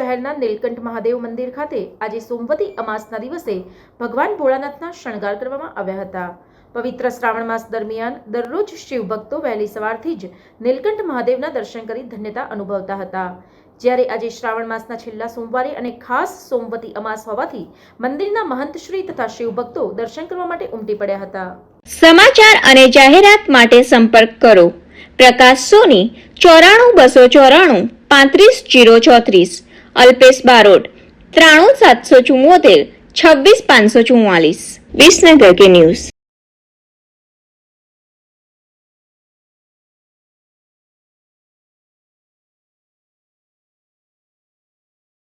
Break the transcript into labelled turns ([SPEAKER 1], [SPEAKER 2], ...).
[SPEAKER 1] શહેરના નીલકંઠ મહાદેવ મંદિર ખાતે આજે સોમવતી અમાસના દિવસે ભગવાન ભોળાનાથના શણગાર કરવામાં આવ્યા હતા। પવિત્ર શ્રાવણ માસ દરમિયાન દરરોજ શિવ ભક્તો વહેલી સવારથી જ નીલકંઠ મહાદેવના દર્શન કરી ધન્યતા અનુભવતા હતા। જ્યારે આજે શ્રાવણ માસના છેલ્લા સોમવારે અને ખાસ સોમવતી અમાસ હોવાથી મંદિરના મહંત શ્રી તથા શિવ ભક્તો દર્શન કરવા માટે ઉમટી પડ્યા હતા।
[SPEAKER 2] સમાચાર અને જાહેરાત માટે સંપર્ક કરો પ્રકાશ સોની 94 294 35 034, અલ્પેશ બારોટ 93 774 26 544। વિસનગર કે ન્યૂઝ।